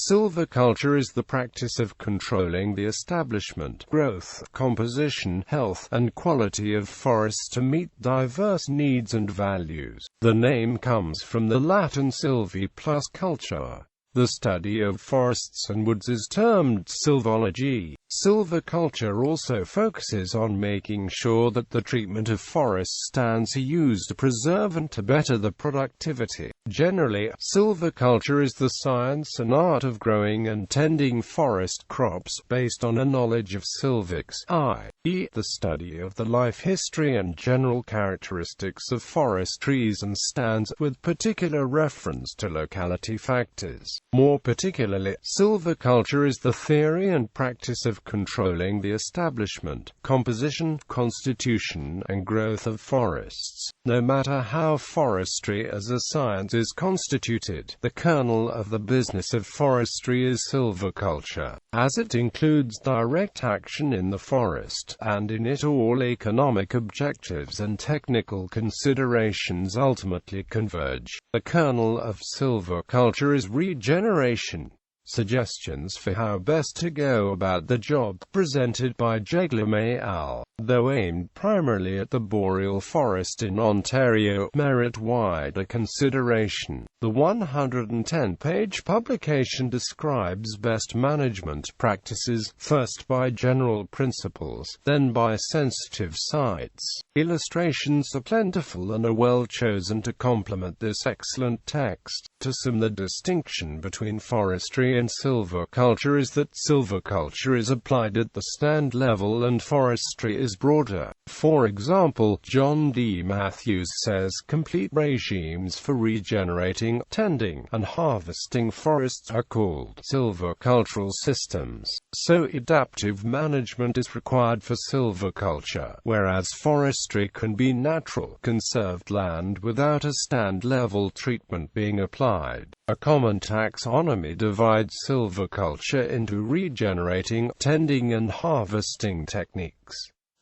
Silviculture is the practice of controlling the establishment, growth, composition, health, and quality of forests to meet diverse needs and values. The name comes from the Latin silvi plus culture. The study of forests and woods is termed silvology. Silviculture also focuses on making sure that the treatment of forest stands are used to preserve and to better the productivity. Generally, silviculture is the science and art of growing and tending forest crops based on a knowledge of silvics, i.e., the study of the life history and general characteristics of forest trees and stands, with particular reference to locality factors. More particularly, silviculture is the theory and practice of controlling the establishment, composition, constitution, and growth of forests. No matter how forestry as a science is constituted, the kernel of the business of forestry is silviculture, as it includes direct action in the forest, and in it all economic objectives and technical considerations ultimately converge. The kernel of silviculture is regeneration. Suggestions for how best to go about the job, presented by Jeglame al., though aimed primarily at the boreal forest in Ontario, merit wider consideration. The 110-page publication describes best management practices, first by general principles, then by sensitive sites. Illustrations are plentiful and are well chosen to complement this excellent text. To sum, the distinction between forestry and silviculture is that silviculture is applied at the stand level and forestry is broader. For example, John D. Matthews says complete regimes for regenerating, tending, and harvesting forests are called silvicultural systems. So adaptive management is required for silviculture, whereas forestry can be natural, conserved land without a stand-level treatment being applied. A common taxonomy divides silviculture into regenerating, tending, and harvesting techniques.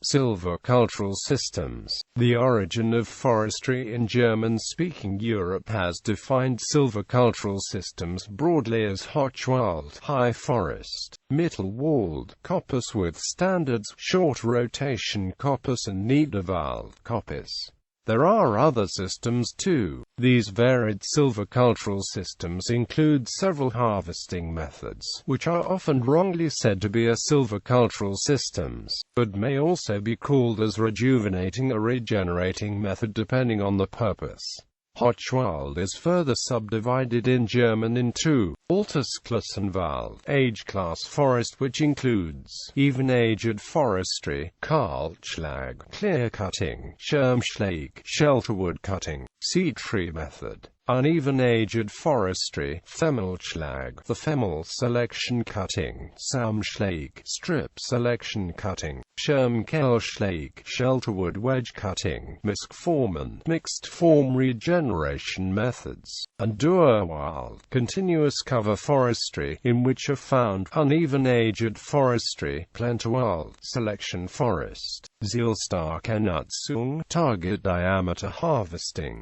Silvicultural systems. The origin of forestry in German-speaking Europe has defined silvicultural systems broadly as Hochwald, high forest, Mittelwald, coppice with standards, short rotation coppice, and Niederwald, coppice. There are other systems too. These varied silvicultural systems include several harvesting methods, which are often wrongly said to be a silvicultural systems, but may also be called as rejuvenating or regenerating method depending on the purpose. Hochwald is further subdivided in German into Altersklassenwald, age-class forest, which includes even-aged forestry, Kahlschlag, clear-cutting, Schirmschlag, shelterwood cutting, seed tree method, uneven-aged forestry, Femmelschlag, the Femmel selection cutting, Saumschlag, strip selection cutting, Schirmkehlschlag, shelterwood wedge cutting, Mischformen, mixed form regeneration methods, and Durwald, continuous cover forestry, in which are found uneven-aged forestry, Plentawald, selection forest, Zielstarknutzung, target diameter harvesting.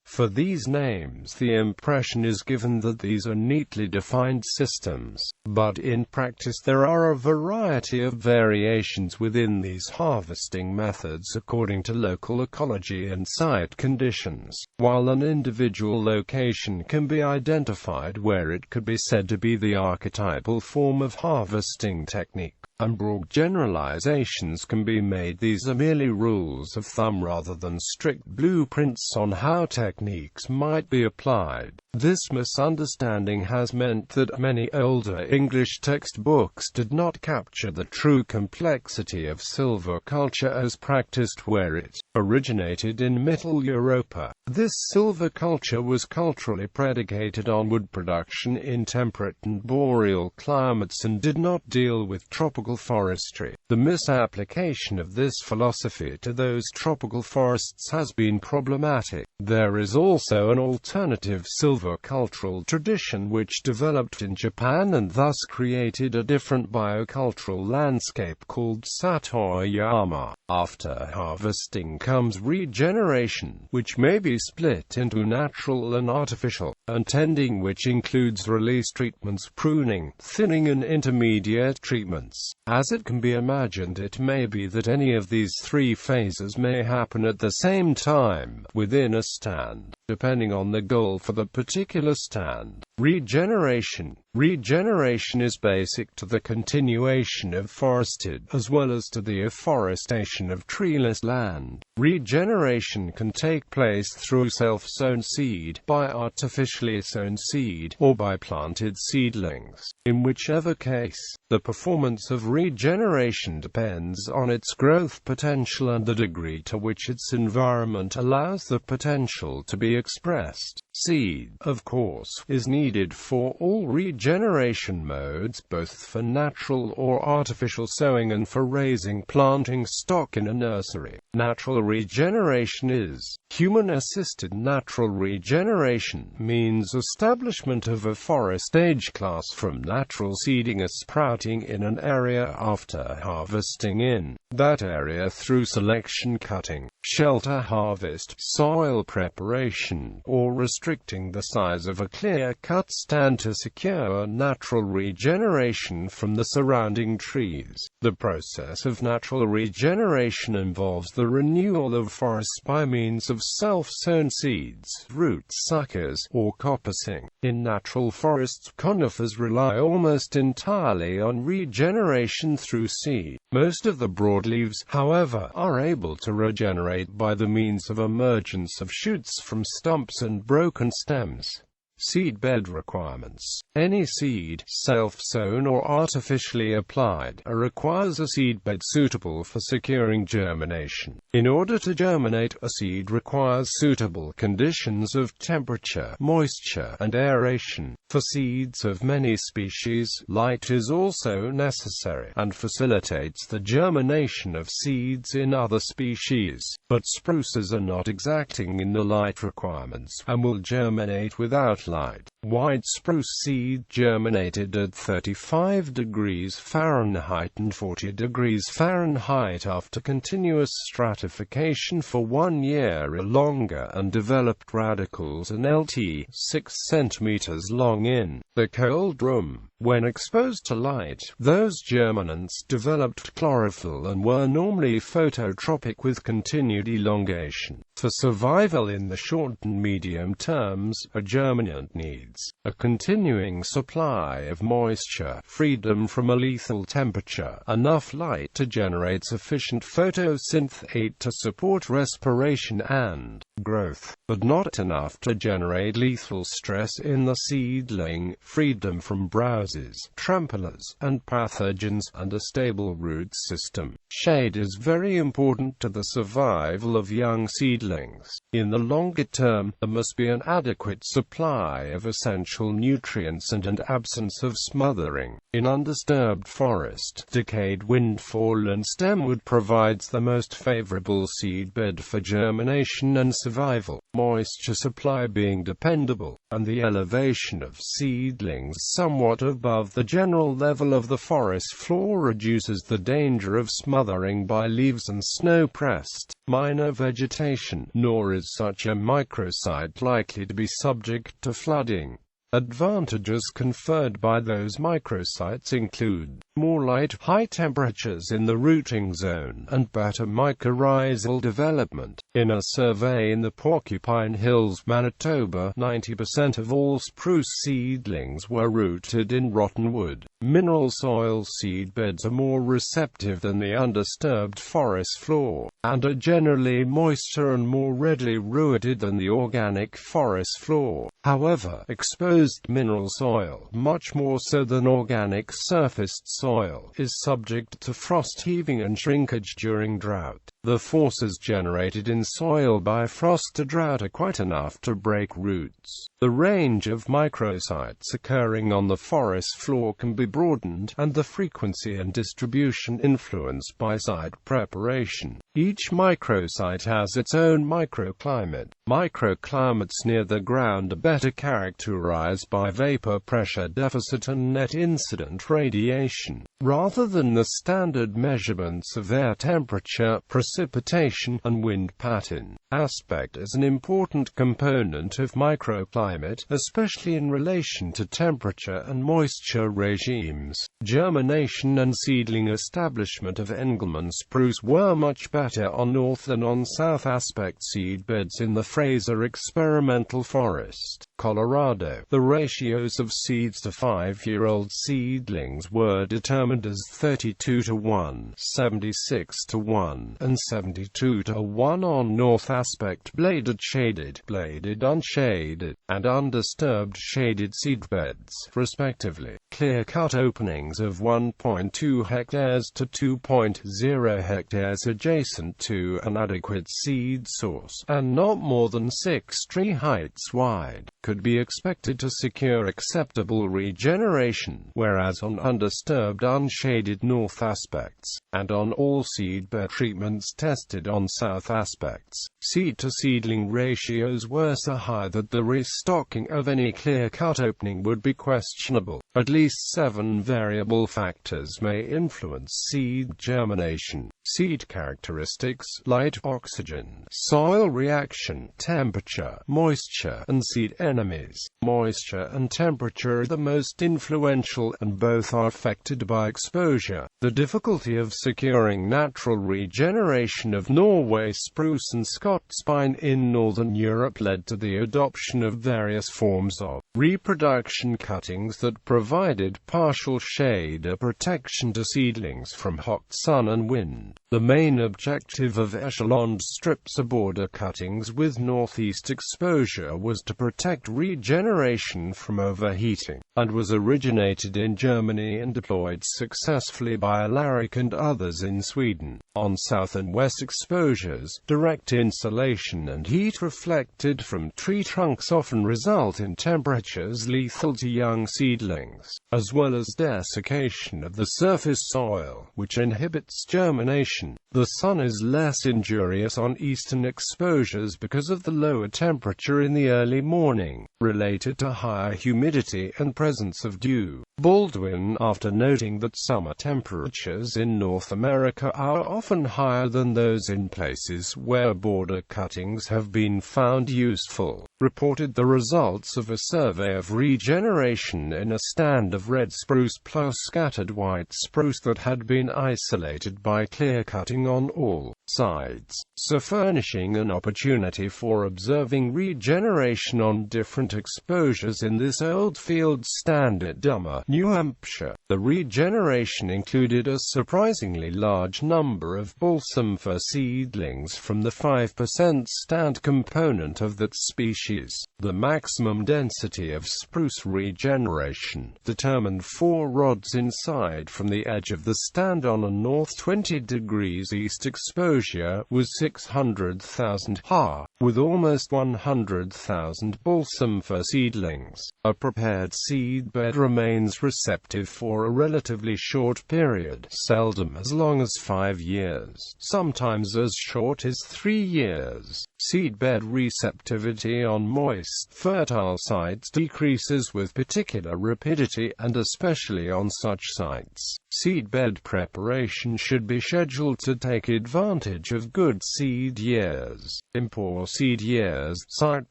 For these names, the impression is given that these are neatly defined systems, but in practice there are a variety of variations within these harvesting methods according to local ecology and site conditions. While an individual location can be identified where it could be said to be the archetypal form of harvesting technique, and broad generalizations can be made, these are merely rules of thumb rather than strict blueprints on how techniques might be applied. This misunderstanding has meant that many older English textbooks did not capture the true complexity of silviculture as practiced where it originated in Middle Europa. This silviculture was culturally predicated on wood production in temperate and boreal climates and did not deal with tropical tropical forestry. The misapplication of this philosophy to those tropical forests has been problematic. There is also an alternative silvicultural tradition which developed in Japan and thus created a different biocultural landscape called Satoyama. After harvesting comes regeneration, which may be split into natural and artificial, and tending, which includes release treatments, pruning, thinning and intermediate treatments. As it can be imagined, it may be that any of these three phases may happen at the same time within a stand, depending on the goal for the particular stand. Regeneration. Regeneration is basic to the continuation of forested, as well as to the afforestation of treeless land. Regeneration can take place through self-sown seed, by artificially sown seed, or by planted seedlings. In whichever case, the performance of regeneration depends on its growth potential and the degree to which its environment allows the potential to be expressed. Seed, of course, is needed for all regeneration modes, both for natural or artificial sowing and for raising planting stock in a nursery. Natural regeneration is human-assisted. Natural regeneration means establishment of a forest stage class from natural seeding as sprouting in an area after harvesting in that area through selection, cutting, shelter harvest, soil preparation, or restricting the size of a clear-cut stand to secure natural regeneration from the surrounding trees. The process of natural regeneration involves the renewal of forests by means of self-sown seeds, root suckers, or coppicing. In natural forests, conifers rely almost entirely on regeneration through seed. Most of the broadleaves, however, are able to regenerate by the means of emergence of shoots from stumps and broken stems. Seedbed requirements. Any seed, self-sown or artificially applied, requires a seedbed suitable for securing germination. In order to germinate, a seed requires suitable conditions of temperature, moisture, and aeration. For seeds of many species, light is also necessary, and facilitates the germination of seeds in other species. But spruces are not exacting in the light requirements, and will germinate without light. White spruce seed germinated at 35 degrees Fahrenheit and 40 degrees Fahrenheit after continuous stratification for 1 year or longer, and developed radicals an LT 6 centimeters long in the cold room. When exposed to light, those germinants developed chlorophyll and were normally phototropic with continued elongation. For survival in the short and medium terms, a germinant needs a continuing supply of moisture, freedom from a lethal temperature, enough light to generate sufficient photosynthate to support respiration and growth, but not enough to generate lethal stress in the seedling, freedom from browses, tramplers, and pathogens, and a stable root system. Shade is very important to the survival of young seedlings. In the longer term, there must be an adequate supply of essential nutrients and an absence of smothering. In undisturbed forest, decayed windfall and stemwood provides the most favorable seedbed for germination and survival, moisture supply being dependable, and the elevation of seedlings somewhat above the general level of the forest floor reduces the danger of smothering by leaves and snow-pressed, minor vegetation, nor is such a microsite likely to be subject to flooding. Advantages conferred by those microsites include more light, high temperatures in the rooting zone, and better mycorrhizal development. In a survey in the Porcupine Hills, Manitoba, 90% of all spruce seedlings were rooted in rotten wood. Mineral soil seedbeds are more receptive than the undisturbed forest floor. and are generally moister and more readily rooted than the organic forest floor. However, exposed mineral soil, much more so than organic surfaced soil, is subject to frost heaving and shrinkage during drought. The forces generated in soil by frost to drought are quite enough to break roots. The range of microsites occurring on the forest floor can be broadened, and the frequency and distribution influenced by site preparation. Each microsite has its own microclimate. Microclimates near the ground are better characterized by vapor pressure deficit and net incident radiation, rather than the standard measurements of air temperature, precipitation, and wind pattern. Aspect is an important component of microclimate, especially in relation to temperature and moisture regimes. Germination and seedling establishment of Engelmann spruce were much better on north than on south aspect seedbeds in the Fraser Experimental Forest, Colorado. The ratios of seeds to 5-year-old seedlings were determined as 32:1, 76:1, and 72:1 on north aspect bladed shaded, bladed unshaded, and undisturbed shaded seedbeds, respectively. Clear-cut openings of 1.2 hectares to 2.0 hectares adjacent to an adequate seed source, and not more than 6 tree heights wide, could be expected to secure acceptable regeneration, whereas on undisturbed unshaded north aspects, and on all seedbed treatments tested on south aspects, seed-to-seedling ratios were so high that the restocking of any clear-cut opening would be questionable. At least 7 variable factors may influence seed germination. Seed characteristics: light, oxygen, soil reaction, temperature, moisture, and seed enemies. Moisture and temperature are the most influential, and both are affected by exposure. The difficulty of securing natural regeneration of Norway spruce and Scots pine in northern Europe led to the adoption of various forms of reproduction cuttings that provided partial shade or protection to seedlings from hot sun and wind. The main objective of echeloned strips or border cuttings with northeast exposure was to protect regeneration from overheating, and was originated in Germany and deployed successfully by Alaric and others in Sweden. On south and west exposures, direct insolation and heat reflected from tree trunks often result in temperatures lethal to young seedlings, as well as desiccation of the surface soil, which inhibits germination. The sun is less injurious on eastern exposures because of the lower temperature in the early morning, related to higher humidity and presence of dew. Baldwin, after noting that summer temperatures in North America are often higher than those in places where border cuttings have been found useful, reported the results of a survey of regeneration in a stand of red spruce plus scattered white spruce that had been isolated by clear-cutting on all sides, so furnishing an opportunity for observing regeneration on different exposures in this old field stand at Dummer, New Hampshire. The regeneration included a surprisingly large number of balsam fir seedlings from the 5% stand component of that species. The maximum density of spruce regeneration, determined 4 rods inside from the edge of the stand on a north 20 degrees east exposure, was 600,000 ha, with almost 100,000 balsam fir seedlings. A prepared seedbed remains receptive for a relatively short period, seldom as long as 5 years, sometimes as short as 3 years. Seedbed receptivity on moist, fertile sites decreases with particular rapidity, and especially on such sites, seedbed preparation should be scheduled to take advantage of good seed years. In poor seed years, site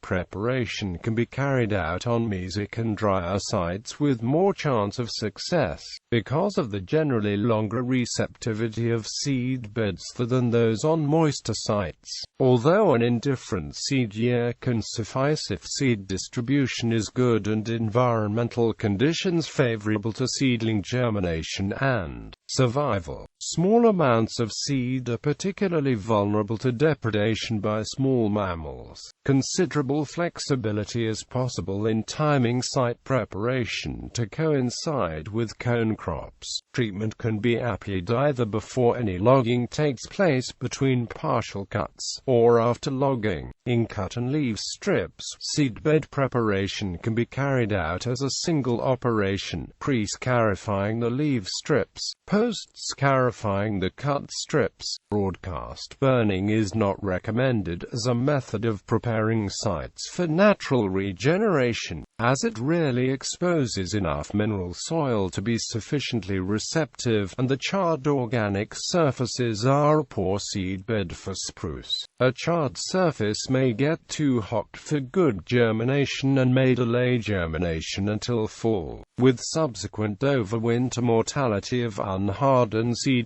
preparation can be carried out on mesic and drier sites with more chance of success, because of the generally longer receptivity of seedbeds than those on moister sites. Although an indifferent seed year can suffice if seed distribution is good and environmental conditions favorable to seedling germination and survival. Small amounts of seed are particularly vulnerable to depredation by small mammals. Considerable flexibility is possible in timing site preparation to coincide with cone crops. Treatment can be applied either before any logging takes place between partial cuts, or after logging. In cut and leave strips, seedbed preparation can be carried out as a single operation, pre-scarifying the leave strips, post-scarifying the cut strips. Broadcast burning is not recommended as a method of preparing sites for natural regeneration, as it rarely exposes enough mineral soil to be sufficiently receptive, and the charred organic surfaces are a poor seedbed for spruce. A charred surface may get too hot for good germination and may delay germination until fall, with subsequent overwinter mortality of unhardened seedlings.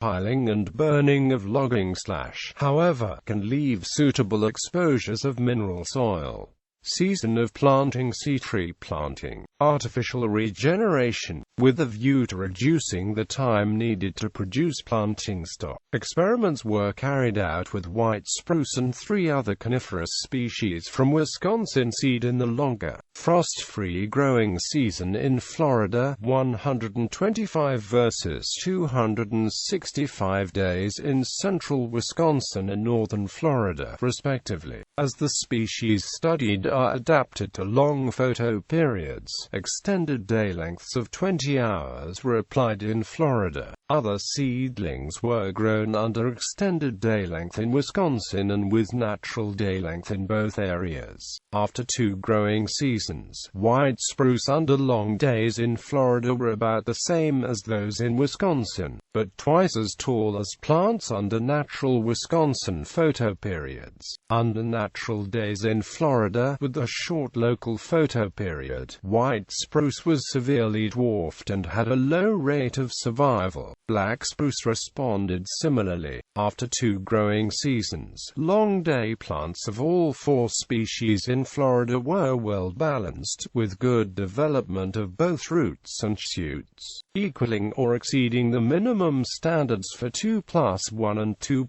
Piling and burning of logging however, can leave suitable exposures of mineral soil. Season of planting. Seed tree planting. Artificial regeneration, with a view to reducing the time needed to produce planting stock. Experiments were carried out with white spruce and 3 other coniferous species from Wisconsin. Seed in the longer, frost-free growing season in Florida, 125 versus 265 days in central Wisconsin and northern Florida, respectively. As the species studied are adapted to long photo periods, extended day lengths of 20 hours were applied in Florida. Other seedlings were grown under extended day length in Wisconsin and with natural day length in both areas. After 2 growing seasons, white spruce under long days in Florida were about the same as those in Wisconsin, but twice as tall as plants under natural Wisconsin photo periods. Under natural days in Florida, with a short local photo period, white spruce was severely dwarfed and had a low rate of survival. Black spruce responded similarly. After 2 growing seasons, long-day plants of all 4 species in Florida were well balanced, with good development of both roots and shoots, equaling or exceeding the minimum standards for 2+1 and 2+2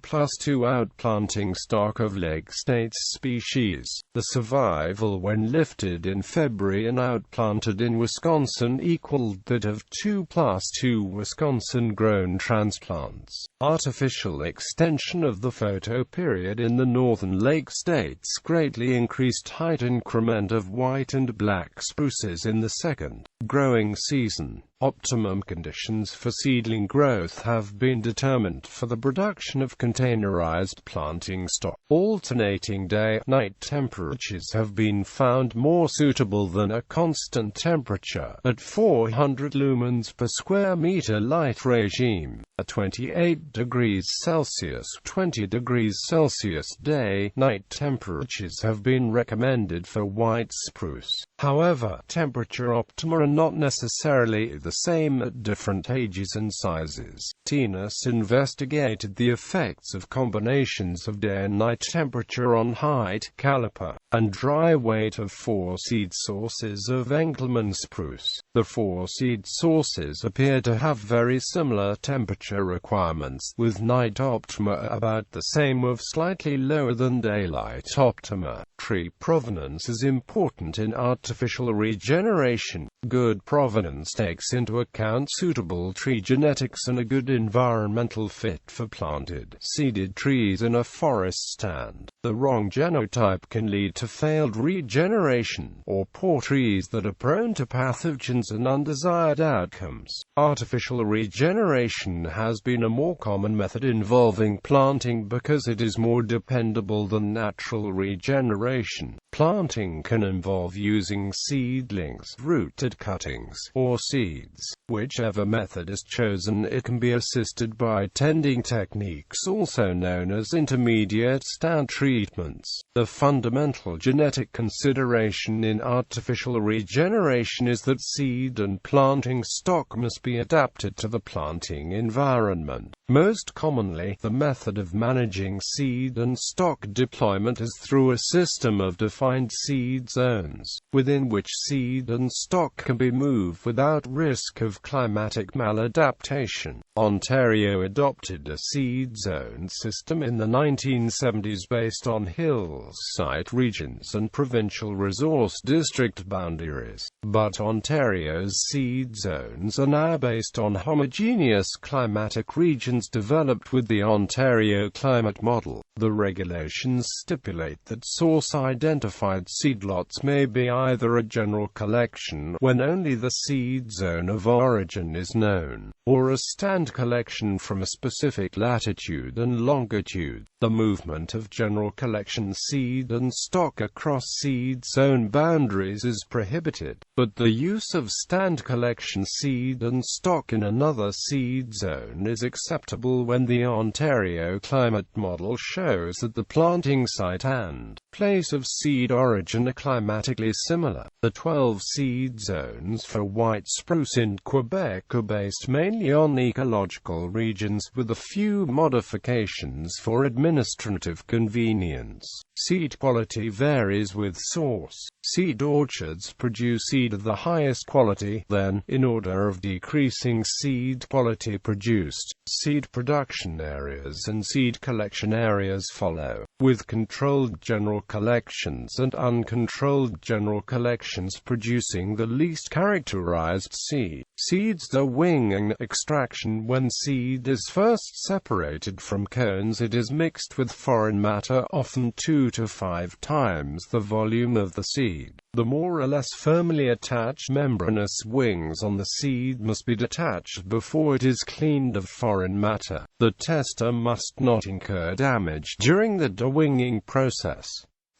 outplanting stock of Lake States species. The survival when lifted in February and outplanted in Wisconsin equaled that of 2+2 Wisconsin-grown transplants. Artificial extension of the photo period in the northern Lake States greatly increased height increment of white and black spruces in the 2nd growing season. Optimum conditions for seedling growth have been determined for the production of containerized planting stock. Alternating day-night temperatures have been found more suitable than a constant temperature at 400 lumens per square meter light regime. At 28 degrees Celsius, 20 degrees Celsius day-night temperatures have been recommended for white spruce. However, temperature optima are not necessarily the same at different ages and sizes. Tenus investigated the effects of combinations of day and night temperature on height, caliper, and dry weight of 4 seed sources of Engelmann spruce. The 4 seed sources appear to have very similar temperature requirements, with night optima about the same or slightly lower than daylight optima. Tree provenance is important in artificial regeneration. Good provenance takes into account suitable tree genetics and a good environmental fit for planted, seeded trees in a forest stand. The wrong genotype can lead to failed regeneration, or poor trees that are prone to pathogens and undesired outcomes. Artificial regeneration has been a more common method involving planting because it is more dependable than natural regeneration. Planting can involve using seedlings, rooted cuttings, or seeds. Whichever method is chosen, it can be assisted by tending techniques also known as intermediate stand treatments. The fundamental genetic consideration in artificial regeneration is that seed and planting stock must be adapted to the planting environment. Most commonly, the method of managing seed and stock deployment is through a system system of defined seed zones, within which seed and stock can be moved without risk of climatic maladaptation. Ontario adopted a seed zone system in the 1970s based on hillside regions and provincial resource district boundaries, but Ontario's seed zones are now based on homogeneous climatic regions developed with the Ontario Climate Model. The regulations stipulate that source-identified seedlots may be either a general collection, when only the seed zone of origin is known, or a stand collection from a specific latitude and longitude. The movement of general collection seed and stock across seed zone boundaries is prohibited, but the use of stand collection seed and stock in another seed zone is acceptable when the Ontario Climate Model shows that the planting site and place of seed origin are climatically similar. The 12 seed zones for white spruce in Quebec are based mainly on ecological regions, with a few modifications for administrative convenience. Seed quality varies with source. Seed orchards produce seed of the highest quality, then, in order of decreasing seed quality produced, seed production areas and seed collection areas follow, with controlled general collections and uncontrolled general collections producing the least characterized seed. Seeds are winging extraction. When seed is first separated from cones, it is mixed with foreign matter, often 2 to 5 times the volume of the seed. The more or less firmly attached membranous wings on the seed must be detached before it is cleaned of foreign matter. The tester must not incur damage during the dewinging process.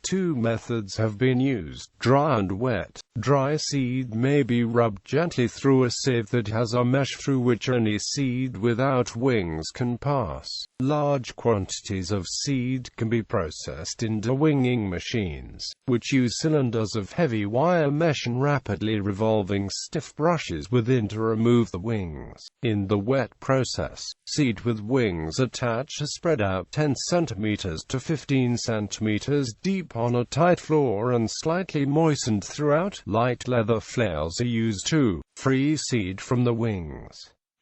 Two methods have been used: dry and wet. Dry seed may be rubbed gently through a sieve that has a mesh through which only seed without wings can pass. Large quantities of seed can be processed in dewinging machines, which use cylinders of heavy wire mesh and rapidly revolving stiff brushes within to remove the wings. In the wet process, seed with wings attached are spread out 10 cm to 15 cm deep on a tight floor and slightly moistened throughout. Light leather flails are used to free seed from the wings.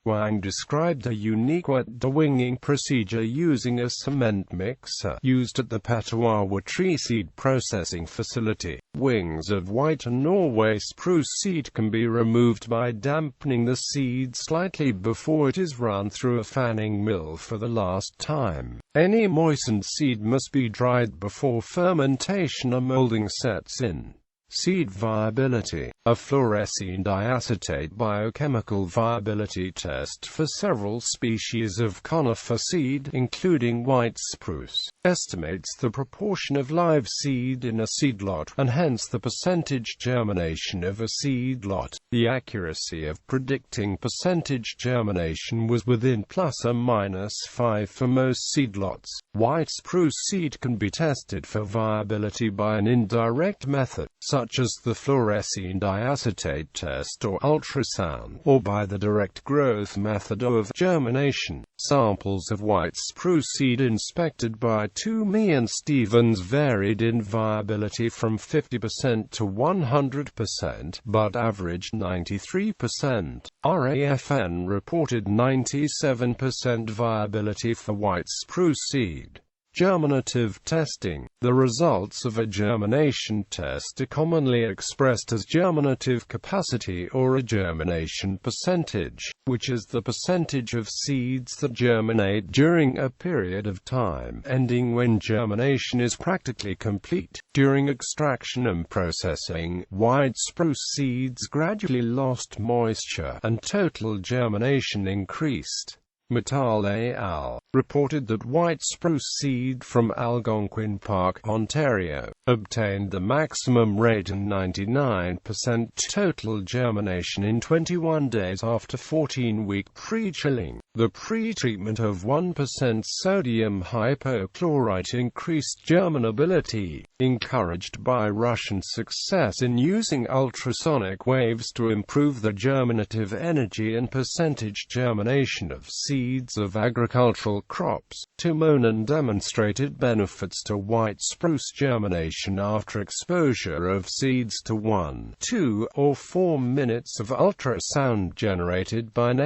Wang described a unique wet dewinging procedure using a cement mixer used at the Petawawa tree seed processing facility. Wings of white and Norway spruce seed can be removed by dampening the seed slightly before it is run through a fanning mill for the last time. Any moistened seed must be dried before fermentation or molding sets in. Seed viability. A fluorescein diacetate biochemical viability test for several species of conifer seed, including white spruce, estimates the proportion of live seed in a seedlot, and hence the percentage germination of a seedlot. The accuracy of predicting percentage germination was within ±5 for most seedlots. White spruce seed can be tested for viability by an indirect method, such as the fluorescein diacetate test or ultrasound, or by the direct growth method of germination. Samples of white spruce seed inspected by Toomey and Stevens varied in viability from 50% to 100%, but averaged 93%. RAFN reported 97% viability for white spruce seed. Germinative testing. The results of a germination test are commonly expressed as germinative capacity or a germination percentage, which is the percentage of seeds that germinate during a period of time ending when germination is practically complete. During extraction and processing, white spruce seeds gradually lost moisture and total germination increased. Mittal et al. Reported that white spruce seed from Algonquin Park, Ontario, obtained the maximum rate and 99% total germination in 21 days after 14-week pre-chilling. The pre-treatment of 1% sodium hypochlorite increased germinability, encouraged by Russian success in using ultrasonic waves to improve the germinative energy and percentage germination of seeds of agricultural crops. Timonen demonstrated benefits to white spruce germination after exposure of seeds to 1, 2, or 4 minutes of ultrasound generated by an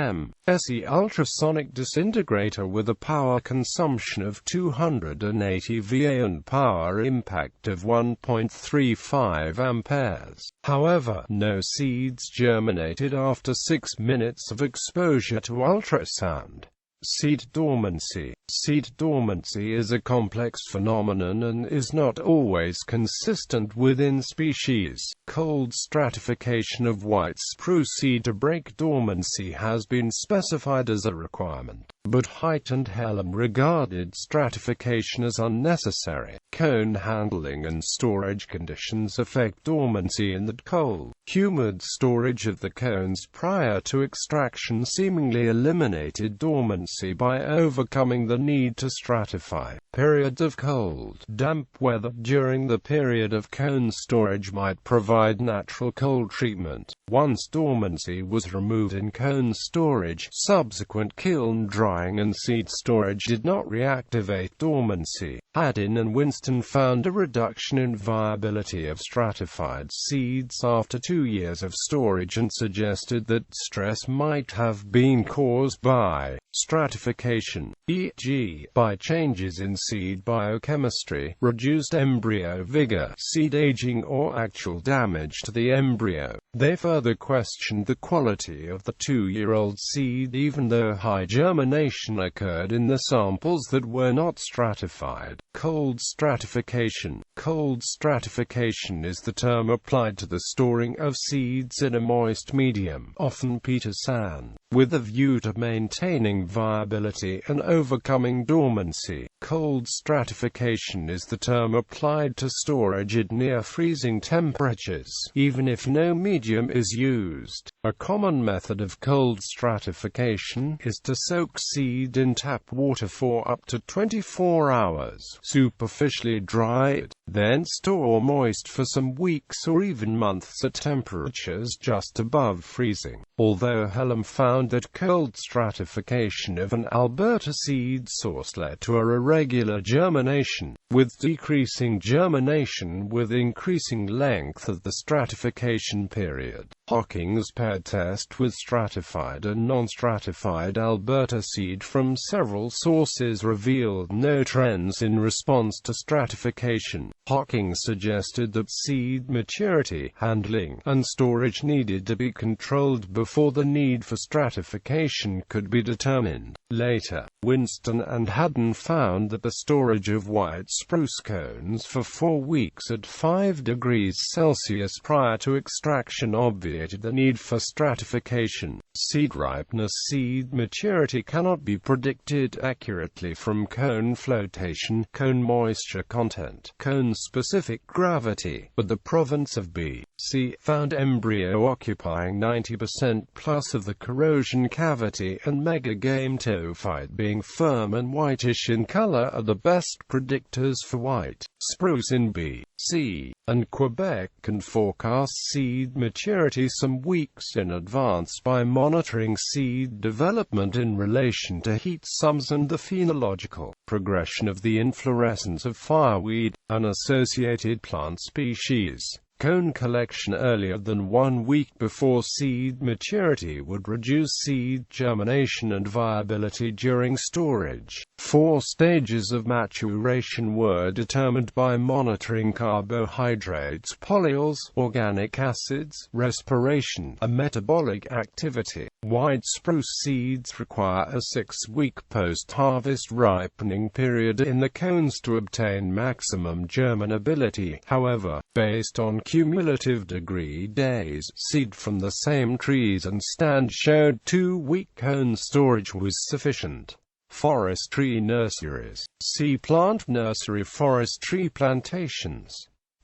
MSE ultrasonic disintegrator with a power consumption of 280 Va and power impact of 1.35 amperes. However, no seeds germinated after 6 minutes of exposure to ultrasound. Seed dormancy. Seed dormancy is a complex phenomenon and is not always consistent within species. Cold stratification of white spruce seed to break dormancy has been specified as a requirement, but Haidt and Helm regarded stratification as unnecessary. Cone handling and storage conditions affect dormancy in that cold, humid storage of the cones prior to extraction seemingly eliminated dormancy by overcoming the need to stratify. Periods of cold, damp weather during the period of cone storage might provide natural cold treatment. Once dormancy was removed in cone storage, subsequent kiln drying and seed storage did not reactivate dormancy. Haddon and Winston found a reduction in viability of stratified seeds after 2 years of storage and suggested that stress might have been caused by stratification, e.g., by changes in seed biochemistry, reduced embryo vigor, seed aging, or actual damage to the embryo. They further questioned the quality of the 2-year-old seed even though high germination occurred in the samples that were not stratified. Cold stratification. Cold stratification is the term applied to the storing of seeds in a moist medium, often peat or sand, with a view to maintaining viability and overcoming dormancy. Cold stratification is the term applied to storage at near freezing temperatures, even if no medium is used. A common method of cold stratification is to soak seed in tap water for up to 24 hours, superficially dry it, then store moist for some weeks or even months at temperatures just above freezing. Although Helm found that cold stratification of an Alberta seed source led to a irregular germination, with decreasing germination with increasing length of the stratification period. Hocking's paired test with stratified and non-stratified Alberta seed from several sources revealed no trends in response to stratification. Hocking suggested that seed maturity, handling, and storage needed to be controlled before the need for stratification could be determined. Later, Winston and Haddon found that the storage of white spruce cones for 4 weeks at 5 degrees Celsius prior to extraction obviated the need for stratification. Seed ripeness. Seed maturity cannot be predicted accurately from cone flotation, cone moisture content, cone-specific gravity, but the province of B.C. found embryo occupying 90% plus of the corrosion cavity and megagametophyte being firm and whitish in color are the best predictors for white spruce in B.C. and Quebec can forecast seed maturity some weeks in advance by monitoring seed development in relation to heat sums and the phenological progression of the inflorescence of fireweed, an associated plant species. Cone collection earlier than 1 week before seed maturity would reduce seed germination and viability during storage. 4 stages of maturation were determined by monitoring carbohydrates, polyols, organic acids, respiration, and metabolic activity. White spruce seeds require a 6-week post-harvest ripening period in the cones to obtain maximum germinability. However, based on cumulative degree days, seed from the same trees and stand showed 2-week cone storage was sufficient. Forestry nurseries. See plant nursery. Forestry plantations.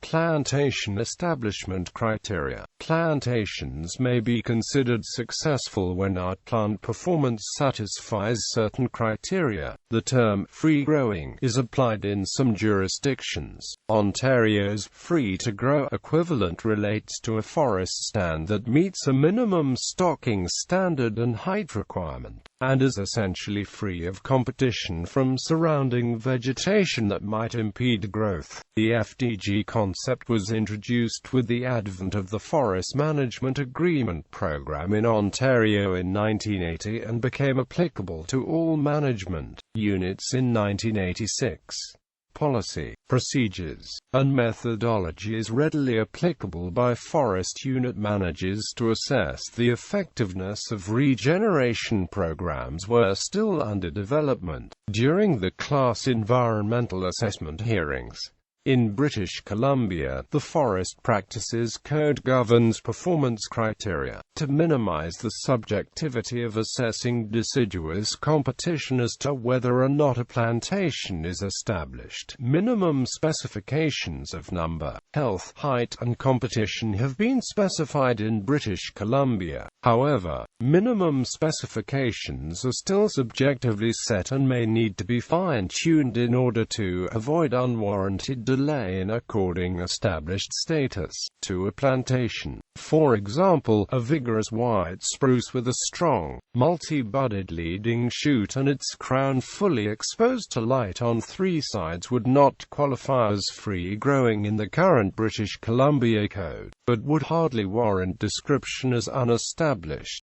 Plantation establishment criteria. Plantations may be considered successful when outplant performance satisfies certain criteria. The term free-growing is applied in some jurisdictions. Ontario's free-to-grow equivalent relates to a forest stand that meets a minimum stocking standard and height requirement, and is essentially free of competition from surrounding vegetation that might impede growth. The FDG concept was introduced with the advent of the Forest Management Agreement Program in Ontario in 1980 and became applicable to all management units in 1986. Policy, procedures, and methodology is readily applicable by forest unit managers to assess the effectiveness of regeneration programs were still under development. During the class environmental assessment hearings in British Columbia, the Forest Practices Code governs performance criteria to minimize the subjectivity of assessing deciduous competition as to whether or not a plantation is established. Minimum specifications of number, health, height, and competition have been specified in British Columbia. However, minimum specifications are still subjectively set and may need to be fine-tuned in order to avoid unwarranted delay in according established status to a plantation. For example, a vigorous white spruce with a strong, multi-budded leading shoot and its crown fully exposed to light on three sides would not qualify as free-growing in the current British Columbia Code, but would hardly warrant description as unestablished.